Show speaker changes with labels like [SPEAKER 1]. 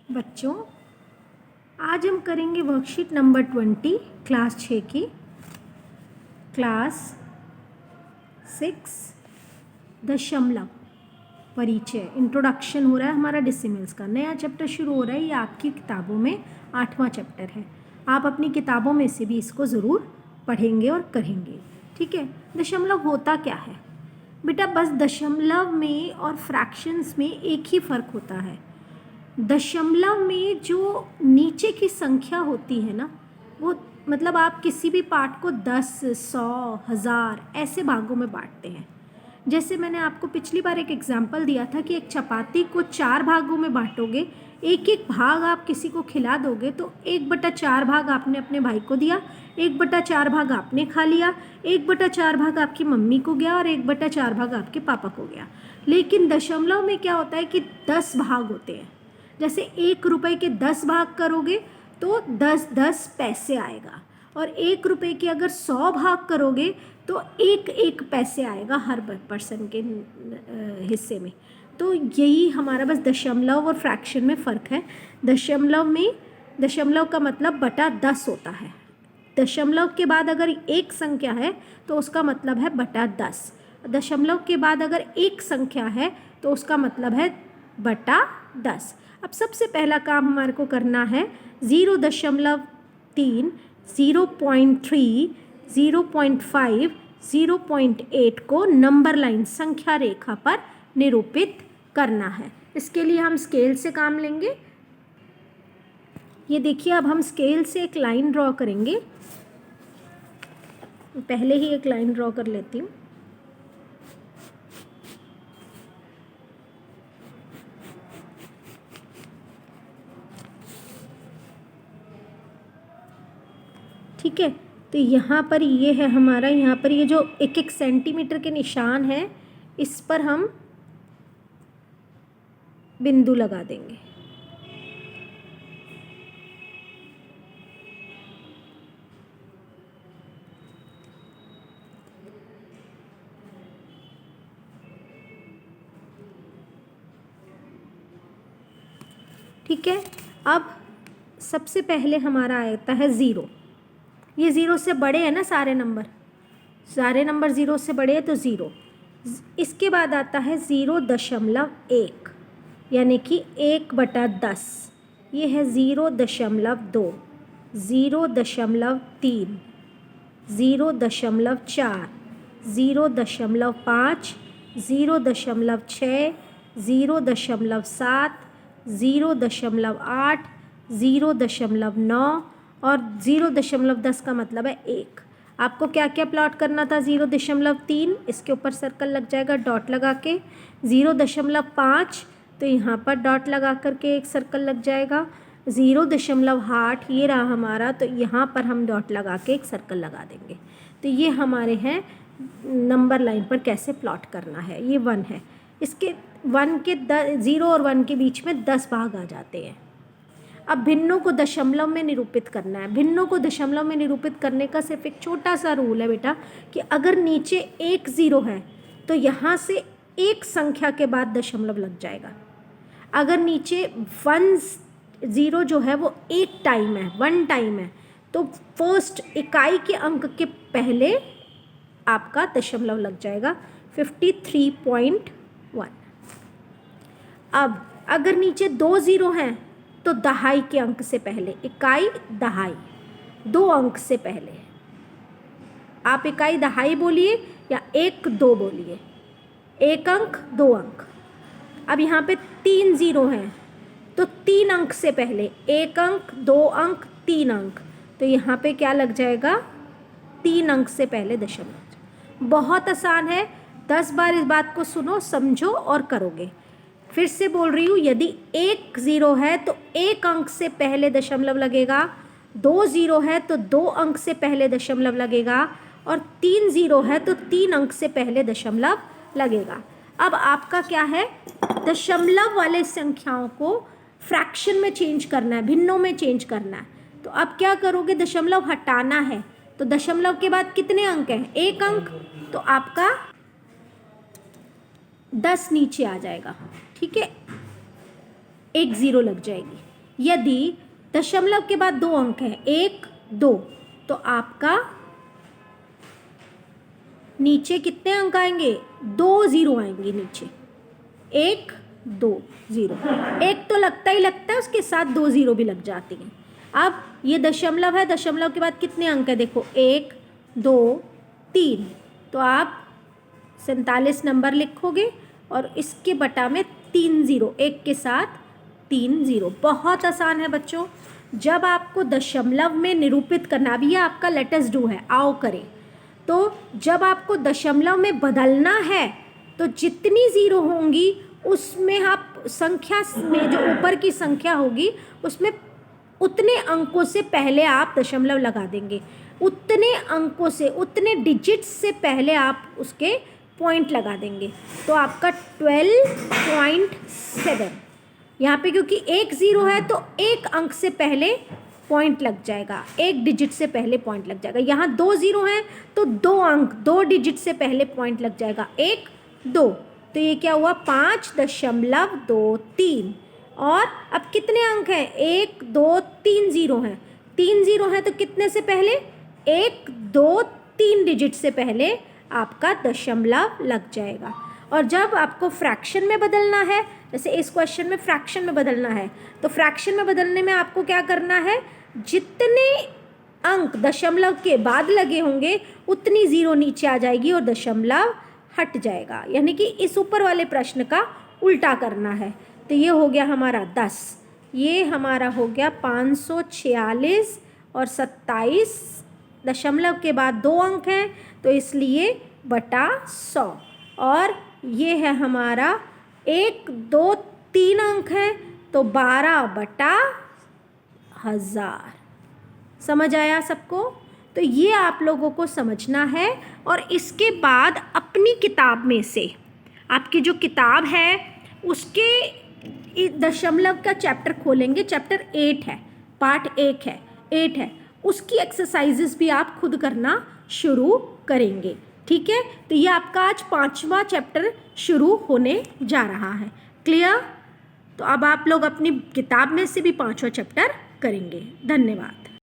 [SPEAKER 1] बच्चों, आज हम करेंगे वर्कशीट नंबर 20 क्लास 6 की, क्लास 6 दशमलव परिचय। इंट्रोडक्शन हो रहा है हमारा डेसिमल्स का, नया चैप्टर शुरू हो रहा है। ये आपकी किताबों में 8वां चैप्टर है। आप अपनी किताबों में से भी इसको ज़रूर पढ़ेंगे और करेंगे, ठीक है। दशमलव होता क्या है बेटा? बस दशमलव में और फ्रैक्शंस में एक ही फ़र्क होता है। दशमलव में जो नीचे की संख्या होती है ना, वो मतलब आप किसी भी पार्ट को 10, 100, 1000 ऐसे भागों में बांटते हैं। जैसे मैंने आपको पिछली बार एक एग्जाम्पल दिया था कि एक चपाती को 4 भागों में बांटोगे, एक एक भाग आप किसी को खिला दोगे तो 1/4 भाग आपने अपने भाई को दिया, 1/4 भाग आपने खा लिया, 1/4 भाग आपकी मम्मी को गया और 1/4 भाग आपके पापा को गया। लेकिन दशमलव में क्या होता है कि 10 भाग होते हैं। जैसे 1 रुपए के 10 भाग करोगे तो 10-10 पैसे आएगा, और 1 रुपए के अगर 100 भाग करोगे तो 1-1 पैसे आएगा हर पर्सन के हिस्से में। तो यही हमारा बस दशमलव और फ्रैक्शन में फ़र्क है। दशमलव का मतलब बटा 10 होता है। दशमलव के बाद अगर एक संख्या है तो उसका मतलब है बटा 10। दशमलव के बाद अगर एक संख्या है तो उसका मतलब है बटा 10। अब सबसे पहला काम हमारे को करना है 0.3, 0.3, 0.5, 0.8 को नंबर लाइन संख्या रेखा पर निरूपित करना है। इसके लिए हम स्केल से काम लेंगे। ये देखिए, अब हम स्केल से एक लाइन ड्रॉ करेंगे। पहले ही एक लाइन ड्रॉ कर लेती हूँ। ठीक है, तो यहाँ पर ये है हमारा, यहाँ पर ये जो 1-1 सेंटीमीटर के निशान है, इस पर हम बिंदु लगा देंगे। ठीक है, अब सबसे पहले हमारा आता है 0। ये 0 से बड़े हैं ना सारे नंबर 0 से बड़े हैं तो 0। इसके बाद आता है 0.1, यानी कि 1/10। ये है 0.2, 0.3, 0.4, 0.5, 0.6, 0.7, 0.8, 0.9 और 0.10 का मतलब है 1। आपको क्या क्या प्लॉट करना था? 0.3, इसके ऊपर सर्कल लग जाएगा डॉट लगा के। 0.5, तो यहाँ पर डॉट लगा करके एक सर्कल लग जाएगा। 0.8 ये रहा हमारा, तो यहाँ पर हम डॉट लगा के एक सर्कल लगा देंगे। तो ये हमारे हैं नंबर लाइन पर कैसे प्लॉट करना है। ये 1 है, इसके 0 और 1 के बीच में 10 भाग आ जाते हैं। अब भिन्नों को दशमलव में निरूपित करना है। भिन्नों को दशमलव में निरूपित करने का सिर्फ एक छोटा सा रूल है बेटा, कि अगर नीचे 1 0 है तो यहाँ से एक संख्या के बाद दशमलव लग जाएगा। अगर नीचे 1 0 जो है वो एक टाइम है, 1 टाइम है, तो फर्स्ट इकाई के अंक के पहले आपका दशमलव लग जाएगा 53.1। अब अगर नीचे 2 0 हैं तो दहाई के अंक से पहले, इकाई दहाई 2 अंक से पहले आप इकाई दहाई बोलिए या 1 2 बोलिए, 1 अंक 2 अंक। अब यहाँ पे 3 0 हैं तो 3 अंक से पहले 1 अंक 2 अंक 3 अंक, तो यहाँ पे क्या लग जाएगा? 3 अंक से पहले दशमलव। बहुत आसान है, 10 बार इस बात को सुनो, समझो और करोगे। फिर से बोल रही हूँ, यदि 1 0 है तो 1 अंक से पहले दशमलव लगेगा, 2 0 है तो 2 अंक से पहले दशमलव लगेगा, और 3 0 है तो 3 अंक से पहले दशमलव लगेगा। अब आपका क्या है? दशमलव वाले संख्याओं को फ्रैक्शन में चेंज करना है, भिन्नों में चेंज करना है। तो अब क्या करोगे? दशमलव हटाना है, तो दशमलव के बाद कितने अंक हैं? 1 अंक, तो आपका 10 नीचे आ जाएगा। ठीक है, 1 0 लग जाएगी। यदि दशमलव के बाद 2 अंक हैं 1 2, तो आपका नीचे कितने अंक आएंगे? 2 0 आएंगे नीचे, 1 2 0। एक तो लगता ही लगता है, उसके साथ 2 0 भी लग जाती हैं। अब ये दशमलव है, दशमलव के बाद कितने अंक है? देखो 1 2 3, तो आप 47 नंबर लिखोगे और इसके बटा में 3 0, एक के साथ 3 0। बहुत आसान है बच्चों। जब आपको दशमलव में निरूपित करना, अभी ये आपका लेट अस डू है, आओ करें। तो जब आपको दशमलव में बदलना है तो जितनी ज़ीरो होंगी उसमें आप संख्या में जो ऊपर की संख्या होगी उसमें उतने अंकों से पहले आप दशमलव लगा देंगे, उतने अंकों से, उतने डिजिट्स से पहले आप उसके पॉइंट लगा देंगे। तो आपका 12.7 यहाँ पे, क्योंकि 1 0 है तो एक अंक से पहले पॉइंट लग जाएगा, एक डिजिट से पहले पॉइंट लग जाएगा। यहाँ 2 0 हैं तो 2 अंक, 2 डिजिट से पहले पॉइंट लग जाएगा, 1 2, तो ये क्या हुआ? 5.23। और अब कितने अंक हैं? 1 2 3 0 हैं, 3 0 हैं तो कितने से पहले? 1 2 3 डिजिट से पहले आपका दशमलव लग जाएगा। और जब आपको फ्रैक्शन में बदलना है, जैसे इस क्वेश्चन में फ्रैक्शन में बदलना है, तो फ्रैक्शन में बदलने में आपको क्या करना है? जितने अंक दशमलव के बाद लगे होंगे उतनी ज़ीरो नीचे आ जाएगी और दशमलव हट जाएगा, यानी कि इस ऊपर वाले प्रश्न का उल्टा करना है। तो ये हो गया हमारा 10, ये हमारा हो गया 546 और 27, दशमलव के बाद 2 अंक हैं तो इसलिए बटा 100। और ये है हमारा 1 2 3 अंक हैं तो 12/1000। समझ आया सबको? तो ये आप लोगों को समझना है। और इसके बाद अपनी किताब में से, आपकी जो किताब है उसके दशमलव का चैप्टर खोलेंगे, चैप्टर 8 है, पार्ट 8 है, उसकी एक्सरसाइजेस भी आप खुद करना शुरू करेंगे। ठीक है, तो ये आपका आज 5वां चैप्टर शुरू होने जा रहा है। क्लियर? तो अब आप लोग अपनी किताब में से भी 5वां चैप्टर करेंगे। धन्यवाद।